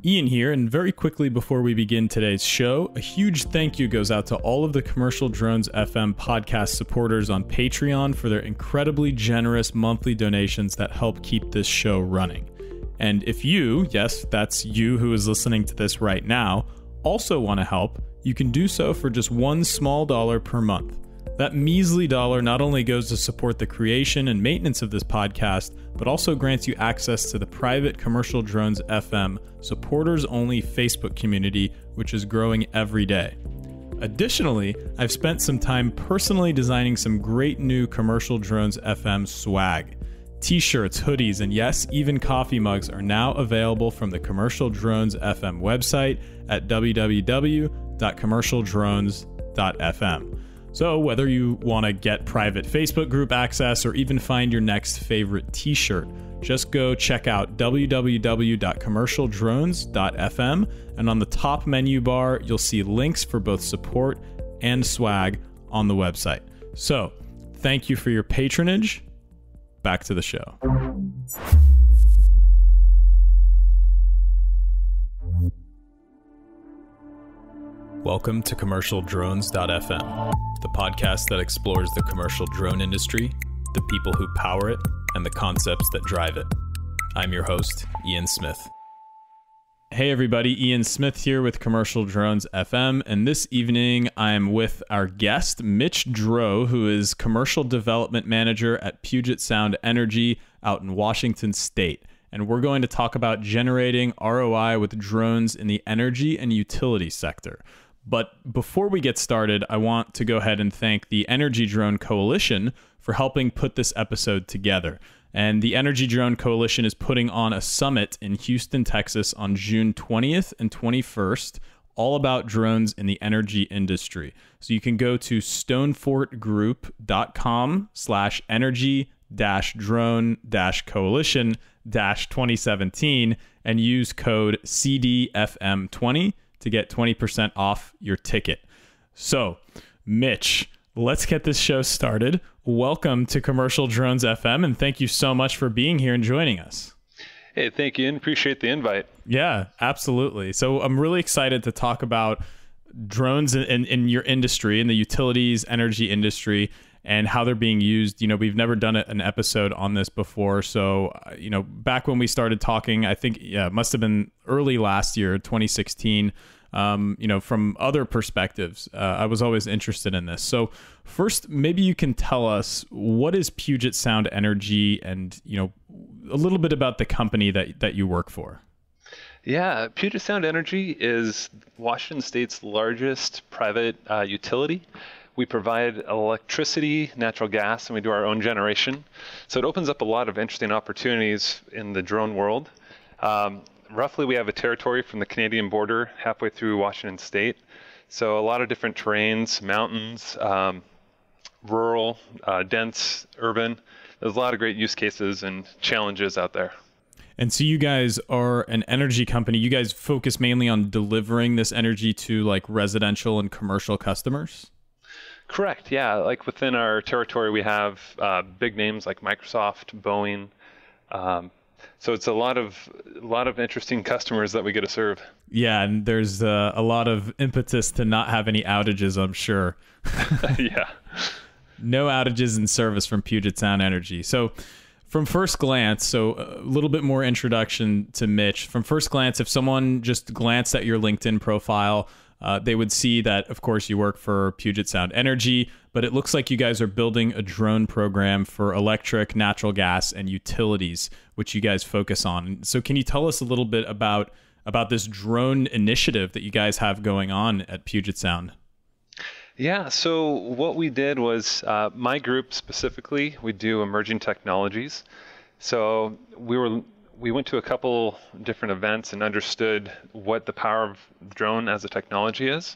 Ian here, and very quickly before we begin today's show, a huge thank you goes out to all of the Commercial Drones FM podcast supporters on Patreon for their incredibly generous monthly donations that help keep this show running. And if you, yes, that's you who is listening to this right now, also want to help, you can do so for just $1 small per month. That measly dollar not only goes to support the creation and maintenance of this podcast, but also grants you access to the private Commercial Drones FM supporters-only Facebook community, which is growing every day. Additionally, I've spent some time personally designing some great new Commercial Drones FM swag. T-shirts, hoodies, and yes, even coffee mugs are now available from the Commercial Drones FM website at www.commercialdrones.fm. So whether you want to get private Facebook group access or even find your next favorite t-shirt, just go check out www.commercialdrones.fm, and on the top menu bar, you'll see links for both support and swag on the website. So thank you for your patronage. Back to the show. Welcome to CommercialDrones.fm, the podcast that explores the commercial drone industry, the people who power it, and the concepts that drive it. I'm your host, Ian Smith. Hey everybody, Ian Smith here with Commercial Drones FM, and this evening I'm with our guest, Mitch Droz, who is Commercial Development Manager at Puget Sound Energy out in Washington State. And we're going to talk about generating ROI with drones in the energy and utility sector. But before we get started, I want to go ahead and thank the Energy Drone Coalition for helping put this episode together. And the Energy Drone Coalition is putting on a summit in Houston, Texas on June 20th and 21st, all about drones in the energy industry. So you can go to stonefortgroup.com/energy-drone-coalition-2017 and use code CDFM20 to get 20% off your ticket. So, Mitch, let's get this show started. Welcome to Commercial Drones FM, and thank you so much for being here and joining us. Hey, thank you, and appreciate the invite. Yeah, absolutely. So I'm really excited to talk about drones in your industry, in the utilities, energy industry, and how they're being used. You know, we've never done an episode on this before. So, back when we started talking, I think, it must have been early last year, 2016. From other perspectives, I was always interested in this. So first, maybe you can tell us, what is Puget Sound Energy and, a little bit about the company that you work for. Yeah, Puget Sound Energy is Washington State's largest private utility. We provide electricity, natural gas, and we do our own generation. So it opens up a lot of interesting opportunities in the drone world. Roughly, we have a territory from the Canadian border halfway through Washington State. So a lot of different terrains, mountains, rural, dense, urban. There's a lot of great use cases and challenges out there. And so you guys are an energy company. You guys focus mainly on delivering this energy to like residential and commercial customers? Correct. Yeah. Like within our territory, we have big names like Microsoft, Boeing. So it's a lot of interesting customers that we get to serve. Yeah, and there's a lot of impetus to not have any outages, I'm sure. Yeah. No outages in service from Puget Sound Energy. So from first glance, so a little bit more introduction to Mitch. From first glance, if someone just glanced at your LinkedIn profile, they would see that, of course, you work for Puget Sound Energy, but it looks like you guys are building a drone program for electric, natural gas, and utilities, which you guys focus on. So can you tell us a little bit about this drone initiative that you guys have going on at Puget Sound? Yeah, so what we did was, my group specifically, we do emerging technologies. So we went to a couple different events and understood what the power of the drone as a technology is.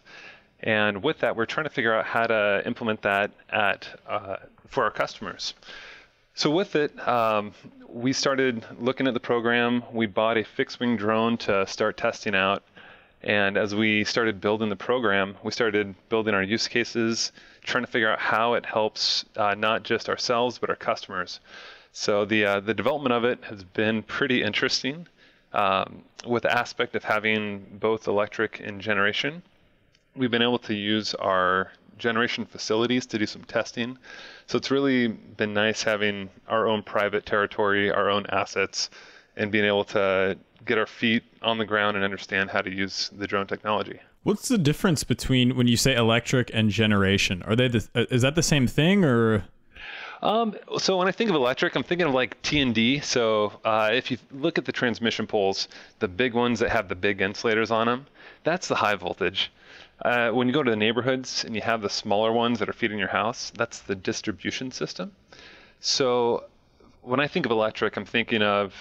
And with that, we're trying to figure out how to implement that for our customers. So with it, we started looking at the program. We bought a fixed-wing drone to start testing out. And as we started building the program, we started building our use cases, trying to figure out how it helps not just ourselves, but our customers. So the development of it has been pretty interesting, with the aspect of having both electric and generation. We've been able to use our generation facilities to do some testing. So it's really been nice having our own private territory, our own assets, and being able to get our feet on the ground and understand how to use the drone technology. What's the difference between when you say electric and generation? Are they is that the same thing, or? So when I think of electric, I'm thinking of like T&D. So if you look at the transmission poles, the big ones that have the big insulators on them, that's the high voltage. When you go to the neighborhoods and you have the smaller ones that are feeding your house, that's the distribution system. So when I think of electric, I'm thinking of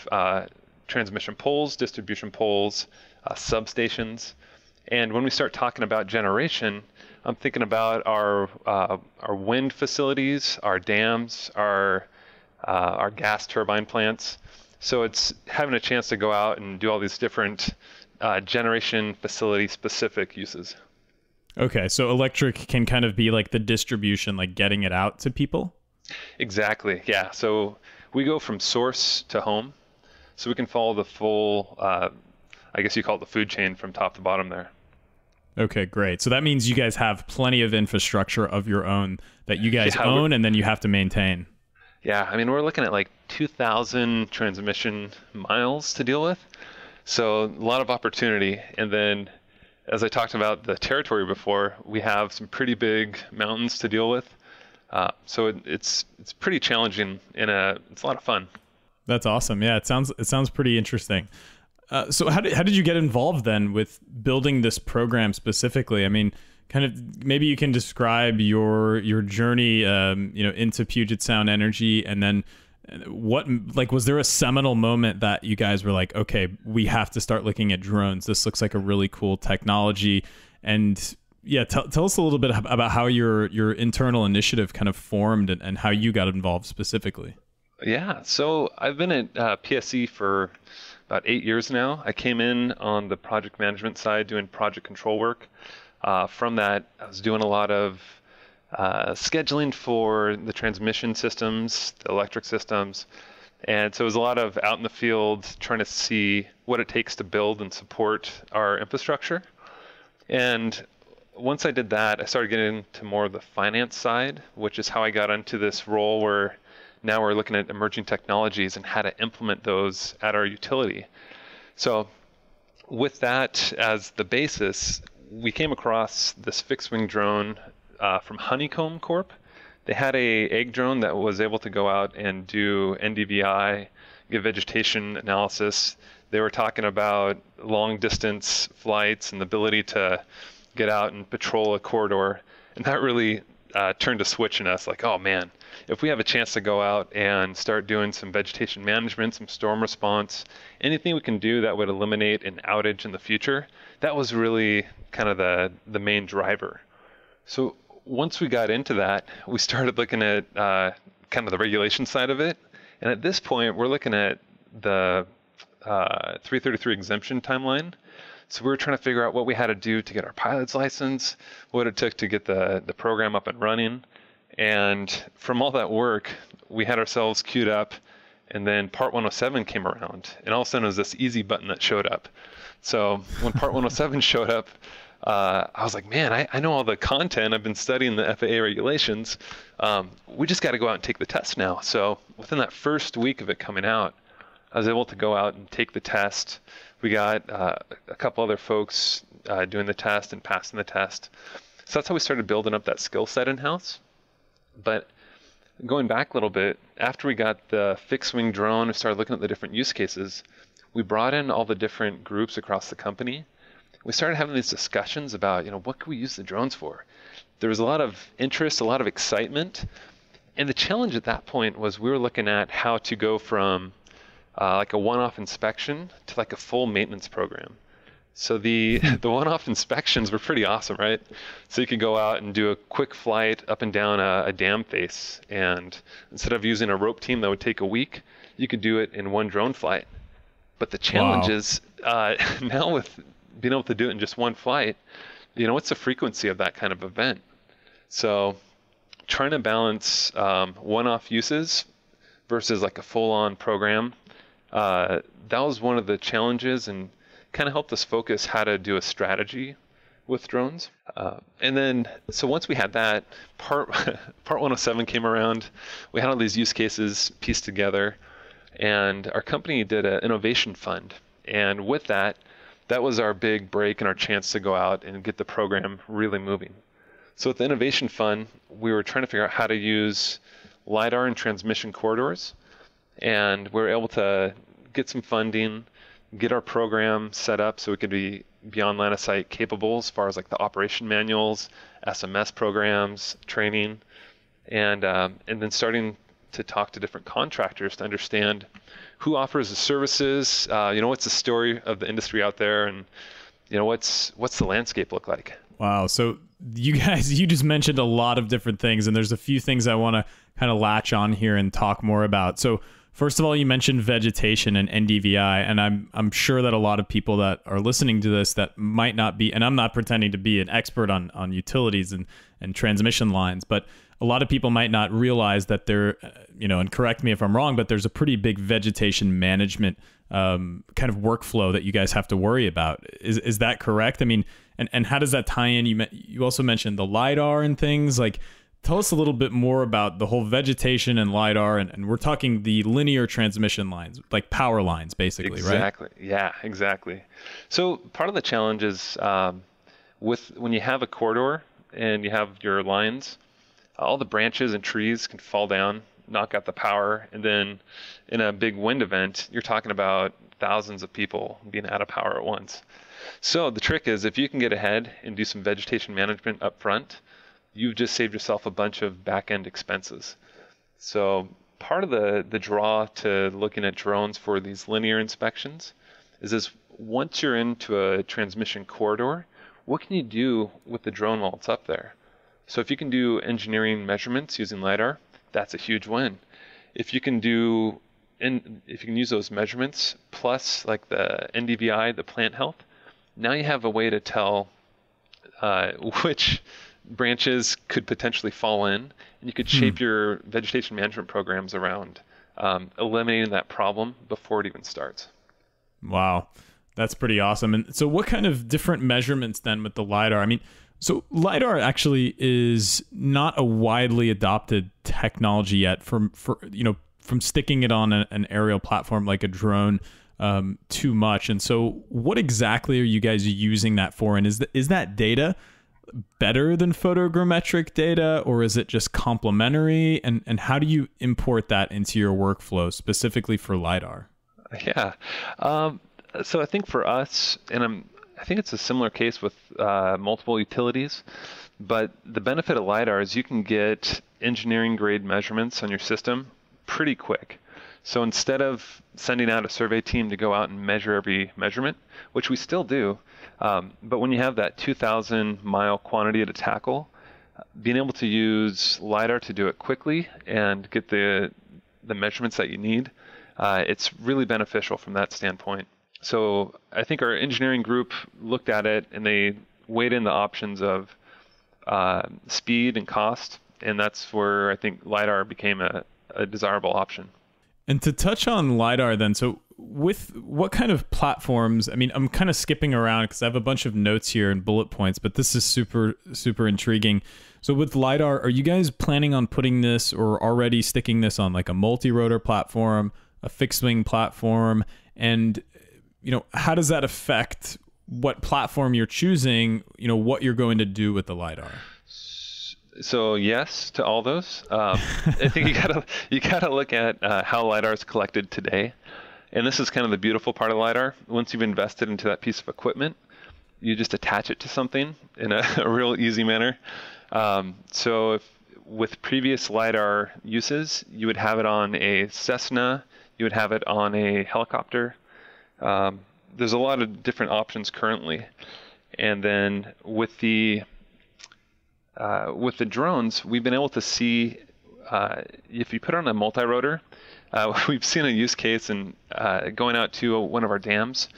transmission poles, distribution poles, substations. And when we start talking about generation, I'm thinking about our wind facilities, our dams, our gas turbine plants. So it's having a chance to go out and do all these different generation facility specific uses. Okay, so electric can kind of be like the distribution, like getting it out to people? Exactly, yeah. So we go from source to home. So we can follow the full, I guess you call it the food chain from top to bottom there. Okay, great. So that means you guys have plenty of infrastructure of your own that you guys own and then you have to maintain. Yeah, I mean, we're looking at like 2,000 transmission miles to deal with. So a lot of opportunity. And then, as I talked about the territory before, we have some pretty big mountains to deal with. So it's pretty challenging and it's a lot of fun. That's awesome. Yeah, it sounds pretty interesting. So how did you get involved then with building this program specifically? I mean, kind of maybe you can describe your journey, into Puget Sound Energy, and then was there a seminal moment that you guys were like, okay, we have to start looking at drones. This looks like a really cool technology. And yeah, tell us a little bit about how your internal initiative kind of formed and how you got involved specifically. Yeah, so I've been at PSE for about 8 years now. I came in on the project management side doing project control work. From that, I was doing a lot of scheduling for the transmission systems, the electric systems. And so it was a lot of out in the field trying to see what it takes to build and support our infrastructure. And once I did that, I started getting into more of the finance side, which is how I got into this role where now we're looking at emerging technologies and how to implement those at our utility. So with that as the basis, we came across this fixed-wing drone from Honeycomb Corp. They had a egg drone that was able to go out and do NDVI, give vegetation analysis. They were talking about long-distance flights and the ability to get out and patrol a corridor. And that really turned a switch in us, like, oh man, if we have a chance to go out and start doing some vegetation management, some storm response, anything we can do that would eliminate an outage in the future, that was really kind of the main driver. So once we got into that, we started looking at kind of the regulation side of it. And at this point, we're looking at the 333 exemption timeline. So we were trying to figure out what we had to do to get our pilot's license, what it took to get the program up and running. And from all that work, we had ourselves queued up, and then Part 107 came around, and all of a sudden it was this easy button that showed up. So when Part 107 showed up, I was like, man, I know all the content. I've been studying the FAA regulations. We just got to go out and take the test now. So within that first week of it coming out, I was able to go out and take the test. We got a couple other folks doing the test and passing the test. So that's how we started building up that skill set in-house. But going back a little bit, after we got the fixed-wing drone and started looking at the different use cases, we brought in all the different groups across the company. We started having these discussions about, what can we use the drones for? There was a lot of interest, a lot of excitement. And the challenge at that point was we were looking at how to go from like a one-off inspection to like a full maintenance program. So the one-off inspections were pretty awesome, right? So you could go out and do a quick flight up and down a dam face, and instead of using a rope team that would take a week, you could do it in one drone flight. But the challenge is now with being able to do it in just one flight, what's the frequency of that kind of event? So trying to balance one-off uses versus like a full-on program. That was one of the challenges and kind of helped us focus how to do a strategy with drones. And then, so once we had that, part 107 came around, we had all these use cases pieced together, and our company did an innovation fund. And with that, that was our big break and our chance to go out and get the program really moving. So with the innovation fund, we were trying to figure out how to use LiDAR and transmission corridors, and we were able to get some funding, get our program set up so we could be beyond line of sight capable as far as like the operation manuals, SMS programs, training, and then starting to talk to different contractors to understand who offers the services, what's the story of the industry out there, and what's the landscape look like. Wow. So you guys, you just mentioned a lot of different things, and there's a few things I want to kind of latch on here and talk more about. So first of all, you mentioned vegetation and NDVI, and I'm sure that a lot of people that are listening to this that might not be, and I'm not pretending to be an expert on utilities and transmission lines, but a lot of people might not realize that there, and correct me if I'm wrong, but there's a pretty big vegetation management kind of workflow that you guys have to worry about. Is that correct? I mean, and how does that tie in? You also mentioned the LiDAR and things. Like, tell us a little bit more about the whole vegetation and LiDAR, and we're talking the linear transmission lines, like power lines, basically, right? Exactly. Yeah, exactly. So part of the challenge is when you have a corridor and you have your lines, all the branches and trees can fall down, knock out the power, and then in a big wind event, you're talking about thousands of people being out of power at once. So the trick is, if you can get ahead and do some vegetation management up front, you've just saved yourself a bunch of back-end expenses. So part of the draw to looking at drones for these linear inspections is once you're into a transmission corridor, what can you do with the drone while it's up there? So if you can do engineering measurements using LiDAR, that's a huge win. If you can use those measurements plus like the NDVI, the plant health, now you have a way to tell which branches could potentially fall in, and you could shape your vegetation management programs around eliminating that problem before it even starts. Wow, that's pretty awesome. And so what kind of different measurements then with the LiDAR? I mean, so LiDAR actually is not a widely adopted technology yet from sticking it on an aerial platform like a drone too much. And so what exactly are you guys using that for? And is that data better than photogrammetric data, or is it just complementary? And how do you import that into your workflow specifically for LiDAR? Yeah. So I think for us, and I think it's a similar case with multiple utilities, but the benefit of LiDAR is you can get engineering grade measurements on your system pretty quick. So instead of sending out a survey team to go out and measure every measurement, which we still do, but when you have that 2,000 mile quantity to tackle, being able to use LiDAR to do it quickly and get the measurements that you need, it's really beneficial from that standpoint. So I think our engineering group looked at it and they weighed in the options of speed and cost, and that's where I think LiDAR became a desirable option. And to touch on LiDAR then, so with what kind of platforms, I mean, I'm kind of skipping around because I have a bunch of notes here and bullet points, but this is super, super intriguing. So with LiDAR, are you guys planning on putting this or already sticking this on like a multi-rotor platform, a fixed wing platform? And how does that affect what platform you're choosing, what you're going to do with the LiDAR? So yes to all those. I think you gotta look at how LiDAR is collected today, and this is kind of the beautiful part of LiDAR. Once you've invested into that piece of equipment, you just attach it to something in a real easy manner. So if with previous LiDAR uses, you would have it on a Cessna, you would have it on a helicopter. There's a lot of different options currently, and then with the drones, we've been able to see if you put on a multi-rotor, we've seen a use case in going out to one of our dams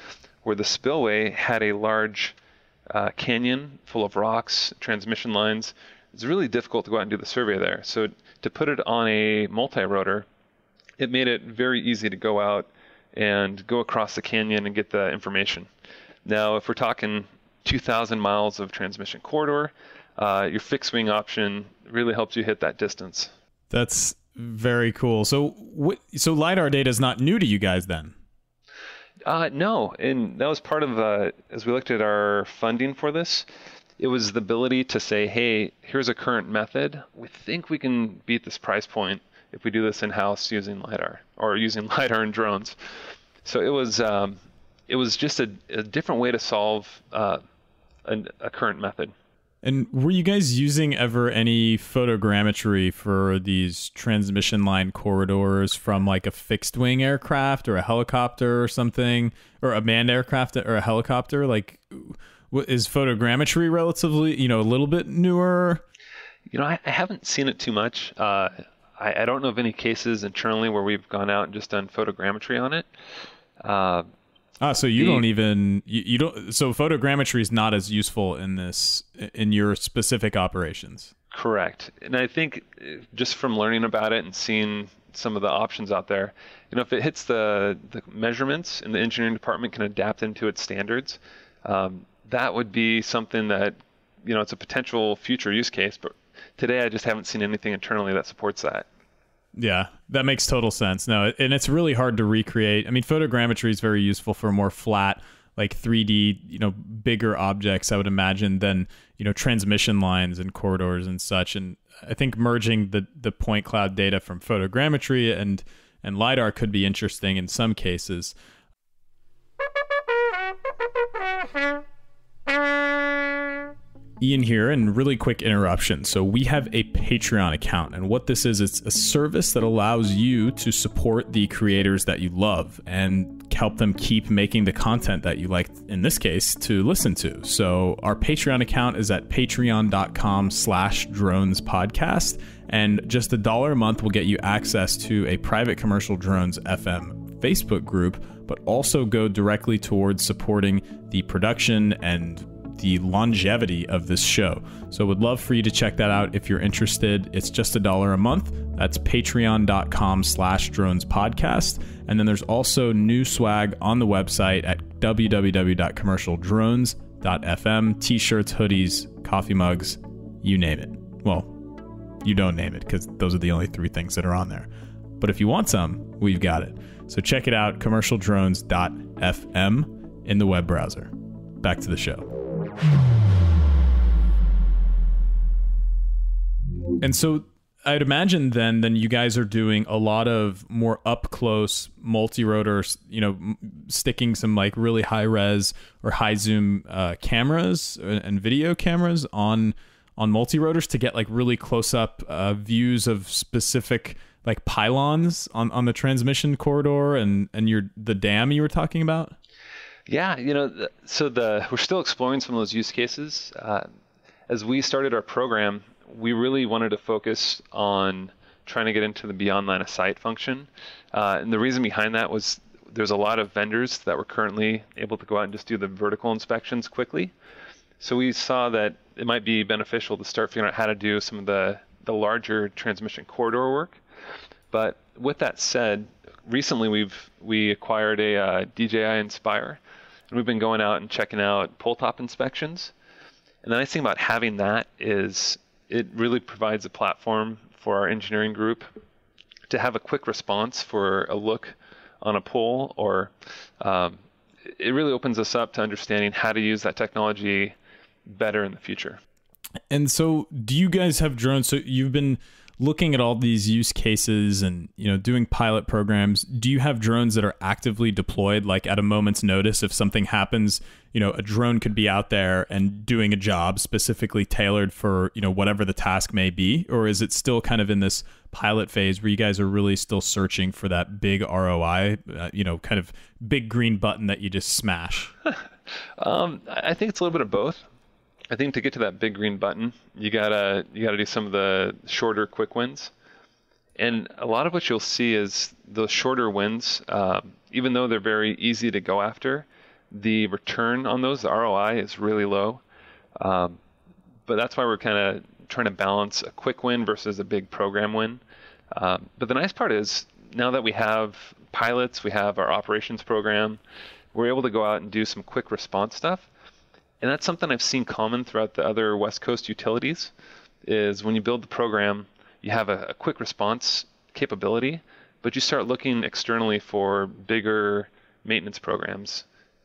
where the spillway had a large canyon full of rocks, transmission lines. It's really difficult to go out and do the survey there. So to put it on a multi-rotor, it made it very easy to go out and go across the canyon and get the information. Now, if we're talking 2,000 miles of transmission corridor, your fixed wing option really helps you hit that distance. That's very cool. So LiDAR data is not new to you guys then? No, and that was part of, as we looked at our funding for this, it was the ability to say, hey, here's a current method. We think we can beat this price point if we do this in-house using LiDAR or using LiDAR and drones. So it was just a different way to solve a current method. And were you guys using ever any photogrammetry for these transmission line corridors from like a fixed wing aircraft or a helicopter or something, or a manned aircraft or a helicopter? Like, is photogrammetry relatively, a little bit newer? I haven't seen it too much. I don't know of any cases internally where we've gone out and just done photogrammetry on it. So you don't even, you don't, so photogrammetry is not as useful in your specific operations. Correct. And I think just from learning about it and seeing some of the options out there, if it hits the measurements and the engineering department can adapt into its standards, that would be something that, it's a potential future use case. But today I just haven't seen anything internally that supports that. Yeah, that makes total sense. No, and it's really hard to recreate. I mean, photogrammetry is very useful for more flat, like 3D, bigger objects, I would imagine, than, transmission lines and corridors and such. And I think merging the point cloud data from photogrammetry and LiDAR could be interesting in some cases. Ian here, and really quick interruption. So we have a Patreon account, and what this is, it's a service that allows you to support the creators that you love and help them keep making the content that you like, in this case, to listen to. So our Patreon account is at patreon.com/dronespodcast, and just $1 a month will get you access to a private Commercial Drones FM Facebook group, but also go directly towards supporting the production and the longevity of this show. So would love for you to check that out if you're interested. It's just $1 a month. That's patreon.com/dronespodcast. And then there's also new swag on the website at www.commercialdrones.fm. T-shirts, hoodies, coffee mugs, you name it. Well, you don't name it because those are the only 3 things that are on there. But if you want some, we've got it. So check it out, commercialdrones.fm in the web browser. Back to the show. And so I'd imagine then you guys are doing a lot of more up close multi-rotor, sticking some like really high res or high zoom cameras and video cameras on multi-rotors to get like really close up views of specific like pylons on the transmission corridor and the dam you were talking about. Yeah, we're still exploring some of those use cases. As we started our program, we really wanted to focus on trying to get into the beyond line of sight function. And the reason behind that was there's a lot of vendors that were currently able to go out and just do the vertical inspections quickly. So we saw that it might be beneficial to start figuring out how to do some of the larger transmission corridor work. But with that said, recently we acquired a DJI Inspire, and we've been going out and checking out pole top inspections. And the nice thing about having that is it really provides a platform for our engineering group to have a quick response for a look on a pole, or it really opens us up to understanding how to use that technology better in the future. And so do you guys have drones? So you've been looking at all these use cases and, doing pilot programs. Do you have drones that are actively deployed, like at a moment's notice if something happens, a drone could be out there and doing a job specifically tailored for, whatever the task may be? Or is it still kind of in this pilot phase where you guys are really still searching for that big ROI, kind of big green button that you just smash? I think it's a little bit of both. I think to get to that big green button, you gotta do some of the shorter, quick wins. And a lot of what you'll see is those shorter wins, even though they're very easy to go after, the return on those, the ROI, is really low. But that's why we're kind of trying to balance a quick win versus a big program win. But the nice part is now that we have pilots, we have our operations program, we're able to go out and do some quick response stuff. And that's something I've seen common throughout the other West Coast utilities, is when you build the program, you have a quick response capability, but you start looking externally for bigger maintenance programs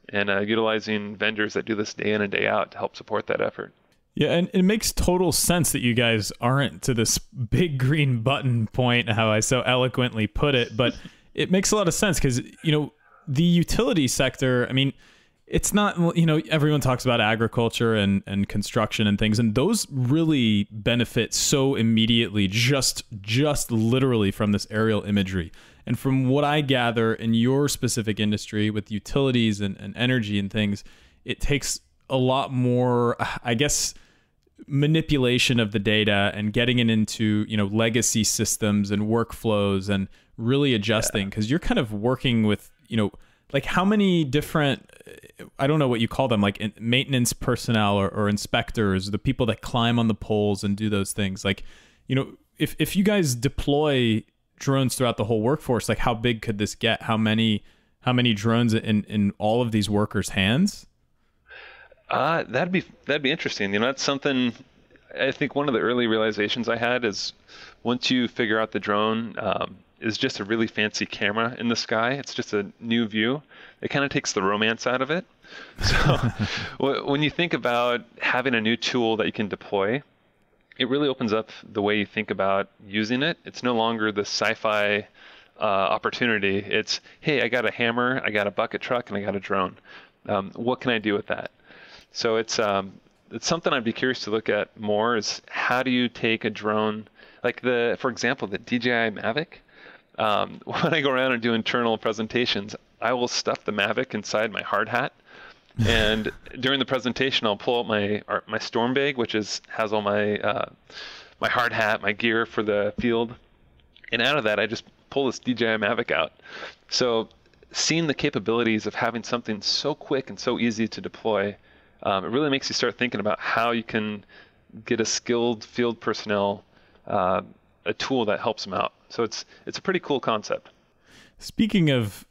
and utilizing vendors that do this day in and day out to help support that effort. Yeah, and it makes total sense that you guys aren't to this big green button point, how I so eloquently put it, but it makes a lot of sense because, the utility sector, I mean, it's not, everyone talks about agriculture and construction and things, and those really benefit so immediately, just literally from this aerial imagery. And from what I gather in your specific industry with utilities and energy and things, it takes a lot more, I guess, manipulation of the data and getting it into, legacy systems and workflows and really adjusting, because you're kind of working with, like how many different, I don't know what you call them, like maintenance personnel or inspectors, the people that climb on the poles and do those things. Like, if you guys deploy drones throughout the whole workforce, like how big could this get? How many drones in all of these workers' hands? That'd be interesting. That's something, I think one of the early realizations I had is once you figure out the drone is just a really fancy camera in the sky, it's just a new view, it kind of takes the romance out of it. So when you think about having a new tool that you can deploy, it really opens up the way you think about using it. It's no longer the sci-fi opportunity. It's, hey, I got a hammer, I got a bucket truck, and I got a drone. What can I do with that? So it's something I'd be curious to look at more, is how do you take a drone, like for example, the DJI Mavic. When I go around and do internal presentations, I will stuff the Mavic inside my hard hat. And during the presentation, I'll pull out my storm bag, which has all my my hard hat, my gear for the field. And out of that, I just pull this DJI Mavic out. So seeing the capabilities of having something so quick and so easy to deploy, it really makes you start thinking about how you can get a skilled field personnel a tool that helps them out. So it's a pretty cool concept. Speaking of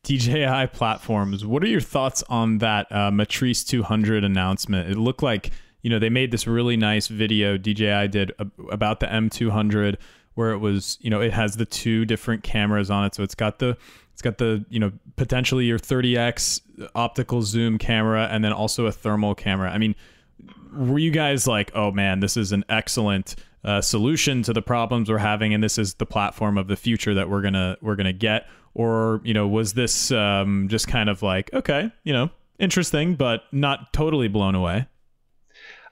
DJI platforms, what are your thoughts on that Mitrice 200 announcement? It looked like, they made this really nice video DJI did about the M200, where it was, it has the two different cameras on it. So it's got the potentially your 30x optical zoom camera, and then also a thermal camera. I mean, were you guys like, oh man, this is an excellent solution to the problems we're having, and this is the platform of the future that we're gonna get? Or, was this just kind of like, okay, interesting, but not totally blown away?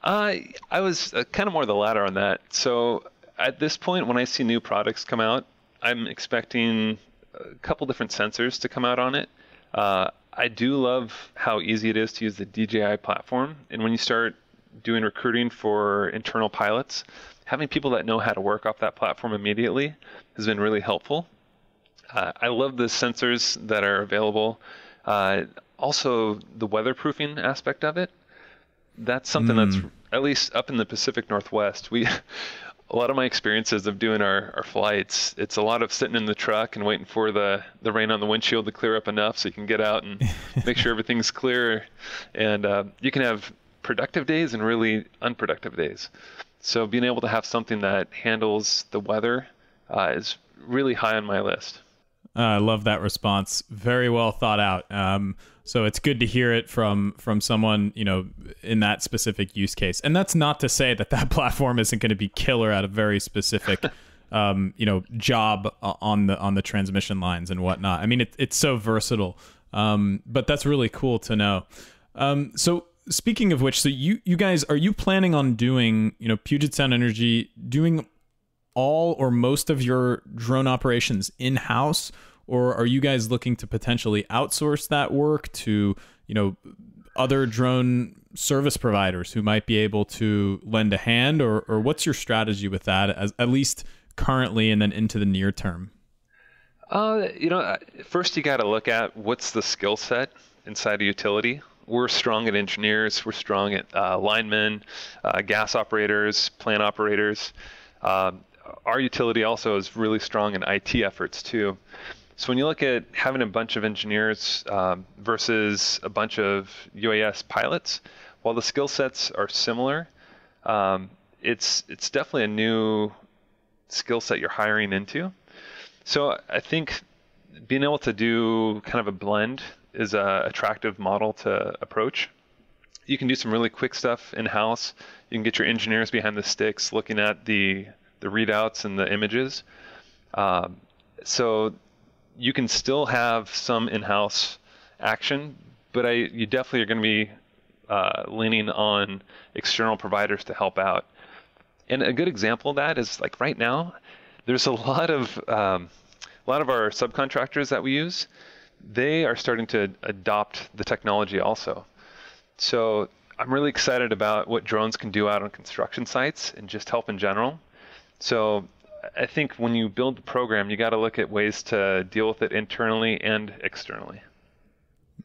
I was kind of more the latter on that. So at this point, when I see new products come out, I'm expecting a couple different sensors to come out on it. I do love how easy it is to use the DJI platform. And when you start doing recruiting for internal pilots, having people that know how to work off that platform immediately has been really helpful. I love the sensors that are available. Also, the weatherproofing aspect of it. That's something that's, at least up in the Pacific Northwest, a lot of my experiences of doing our flights, it's a lot of sitting in the truck and waiting for the rain on the windshield to clear up enough so you can get out and make sure everything's clear. And you can have productive days and really unproductive days. So being able to have something that handles the weather is really high on my list. I love that response. Very well thought out. So it's good to hear it from someone, in that specific use case. And that's not to say that platform isn't going to be killer at a very specific, job on the transmission lines and whatnot. I mean, it's so versatile. But that's really cool to know. So speaking of which, so you guys, are you planning on doing, Puget Sound Energy doing all or most of your drone operations in-house, or are you guys looking to potentially outsource that work to, other drone service providers who might be able to lend a hand, or what's your strategy with that, at least currently and then into the near term? First you got to look at what's the skill set inside a utility. We're strong at engineers, we're strong at linemen, gas operators, plant operators. our utility also is really strong in IT efforts too. So when you look at having a bunch of engineers versus a bunch of UAS pilots, while the skill sets are similar, it's definitely a new skill set you're hiring into. So I think being able to do kind of a blend is an attractive model to approach. You can do some really quick stuff in-house. You can get your engineers behind the sticks looking at the readouts and the images. So you can still have some in-house action, but you definitely are going to be leaning on external providers to help out. And a good example of that is like right now, there's a lot of our subcontractors that we use. They are starting to adopt the technology also. So I'm really excited about what drones can do out on construction sites and just help in general. So I think when you build the program, you got to look at ways to deal with it internally and externally.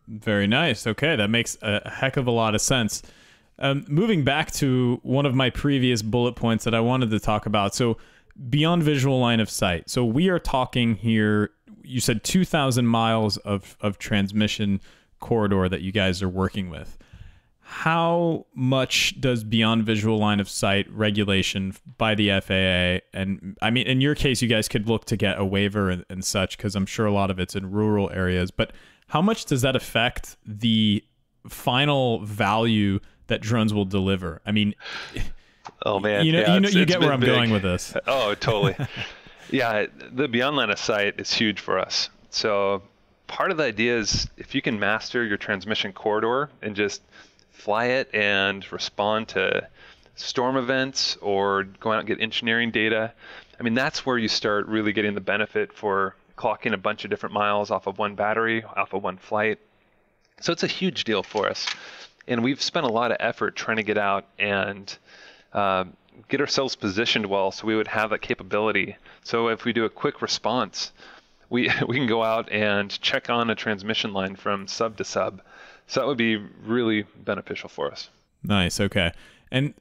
Very nice. Okay, that makes a heck of a lot of sense. Moving back to one of my previous bullet points that I wanted to talk about. So beyond visual line of sight. So we are talking here, you said 2,000 miles of transmission corridor that you guys are working with. How much does beyond visual line of sight regulation by the FAA, and I mean, in your case, you guys could look to get a waiver and such, because I'm sure a lot of it's in rural areas, but how much does that affect the final value that drones will deliver? I mean, oh man, you get where I'm going with this. Oh, totally. Yeah, the beyond line of sight is huge for us. So part of the idea is if you can master your transmission corridor and just fly it and respond to storm events or go out and get engineering data, I mean, that's where you start really getting the benefit for clocking a bunch of different miles off of one battery, off of one flight. So it's a huge deal for us. And we've spent a lot of effort trying to get out and get ourselves positioned well so we would have that capability. So if we do a quick response, we can go out and check on a transmission line from sub to sub. So that would be really beneficial for us. Nice. Okay. And,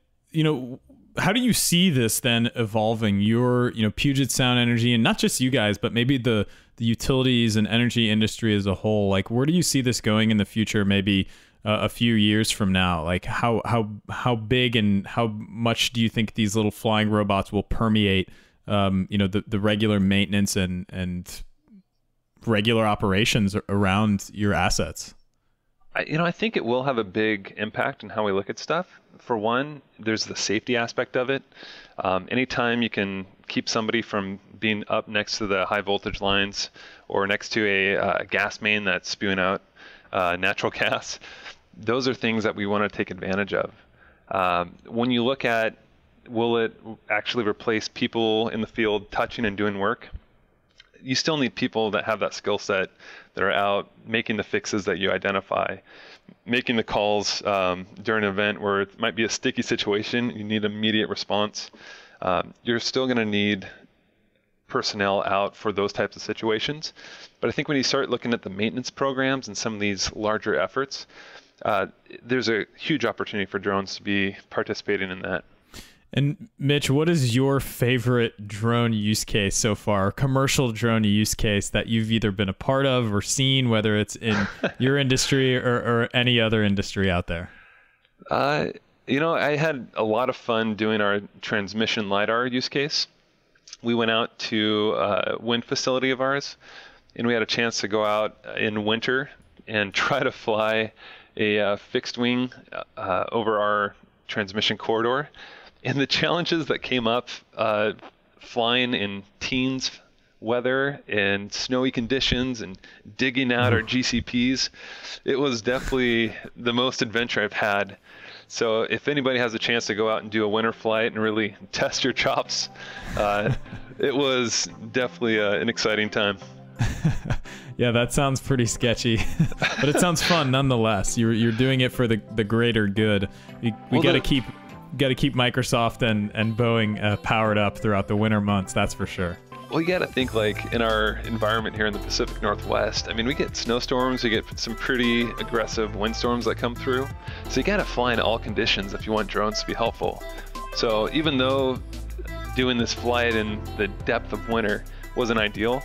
how do you see this then evolving? Your, Puget Sound Energy, and not just you guys, but maybe the utilities and energy industry as a whole. Like, where do you see this going in the future? Maybe a few years from now. Like, how big and how much do you think these little flying robots will permeate, the regular maintenance and regular operations around your assets? I think it will have a big impact on how we look at stuff. For one, there's the safety aspect of it. Anytime you can keep somebody from being up next to the high voltage lines or next to a gas main that's spewing out natural gas, those are things that we want to take advantage of. When you look at, will it actually replace people in the field touching and doing work? You still need people that have that skill set, that are out making the fixes that you identify, making the calls during an event where it might be a sticky situation, you need immediate response. You're still going to need personnel out for those types of situations. But I think when you start looking at the maintenance programs and some of these larger efforts, there's a huge opportunity for drones to be participating in that. And Mitch, what is your favorite drone use case so far, commercial drone use case that you've either been a part of or seen, whether it's in your industry or any other industry out there? I had a lot of fun doing our transmission LiDAR use case. We went out to a wind facility of ours, and we had a chance to go out in winter and try to fly a fixed wing over our transmission corridor. And the challenges that came up flying in teens weather and snowy conditions and digging out our GCPs, it was definitely the most adventure I've had. So if anybody has a chance to go out and do a winter flight and really test your chops, it was definitely an exciting time. Yeah, that sounds pretty sketchy, but it sounds fun nonetheless. You're doing it for the greater good. We got to keep Microsoft and Boeing powered up throughout the winter months, that's for sure. Well, you got to think like in our environment here in the Pacific Northwest, I mean, we get snowstorms, we get some pretty aggressive windstorms that come through. So you got to fly in all conditions if you want drones to be helpful. So even though doing this flight in the depth of winter wasn't ideal.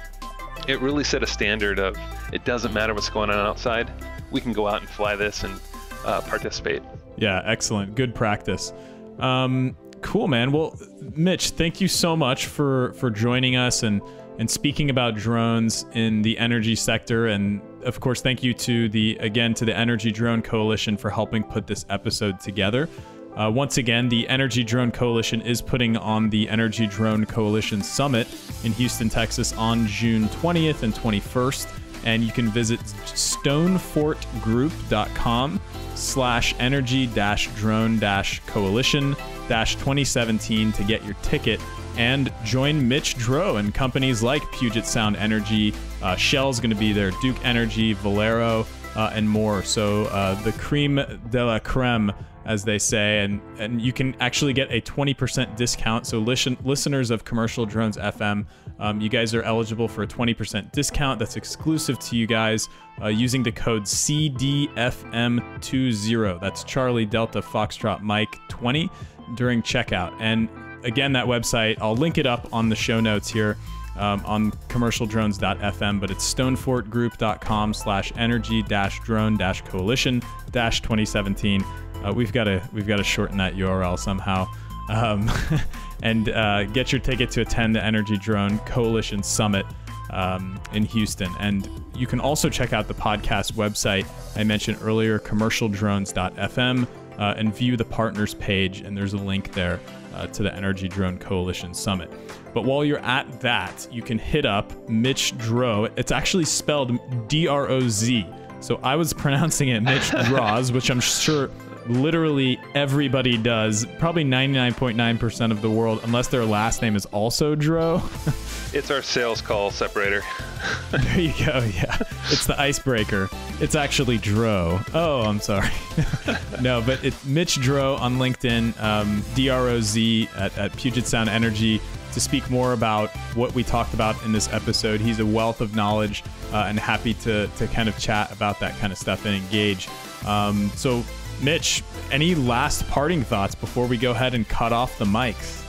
It really set a standard of, it doesn't matter what's going on outside, we can go out and fly this and participate. Yeah, excellent. Good practice. Cool, man. Well, Mitch, thank you so much for joining us and speaking about drones in the energy sector. And of course, thank you to the Energy Drone Coalition for helping put this episode together. Once again, the Energy Drone Coalition is putting on the Energy Drone Coalition Summit in Houston, Texas on June 20th and 21st. And you can visit stonefortgroup.com/energy-drone-coalition-2017 to get your ticket and join Mitch Droz and companies like Puget Sound Energy. Shell's going to be there, Duke Energy, Valero, and more. So the creme de la creme, as they say, and you can actually get a 20% discount. So listeners of Commercial Drones FM, you guys are eligible for a 20% discount that's exclusive to you guys using the code CDFM20. That's Charlie Delta Foxtrot Mike 20 during checkout. And again, that website, I'll link it up on the show notes here on commercialdrones.fm, but it's stonefortgroup.com/energy-drone-coalition-2017. We've got to shorten that URL somehow, and get your ticket to attend the Energy Drone Coalition Summit in Houston. And you can also check out the podcast website I mentioned earlier, commercialdrones.fm, and view the partners page, and there's a link there to the Energy Drone Coalition Summit. But while you're at that, you can hit up Mitch Droz. It's actually spelled D-R-O-Z. So I was pronouncing it Mitch Droz, which I'm sure literally everybody does. Probably 99.9% of the world, unless their last name is also Dro. It's our sales call separator. There you go, yeah. It's the icebreaker. It's actually Dro. Oh, I'm sorry. No, but it's Mitch Droz on LinkedIn, D-R-O-Z at Puget Sound Energy, to speak more about what we talked about in this episode. He's a wealth of knowledge and happy to kind of chat about that kind of stuff and engage. So, Mitch, any last parting thoughts before we go ahead and cut off the mics?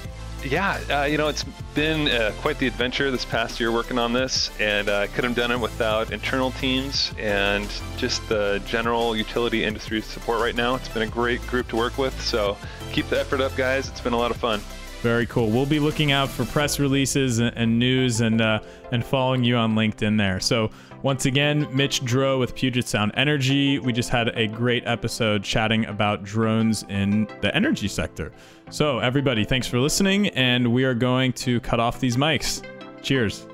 Yeah, it's been quite the adventure this past year working on this, and I couldn't have done it without internal teams and just the general utility industry support right now. It's been a great group to work with, so keep the effort up, guys. It's been a lot of fun. Very cool. We'll be looking out for press releases and news and following you on LinkedIn there. So once again, Mitch Droz with Puget Sound Energy. We just had a great episode chatting about drones in the energy sector. So everybody, thanks for listening, and we are going to cut off these mics. Cheers.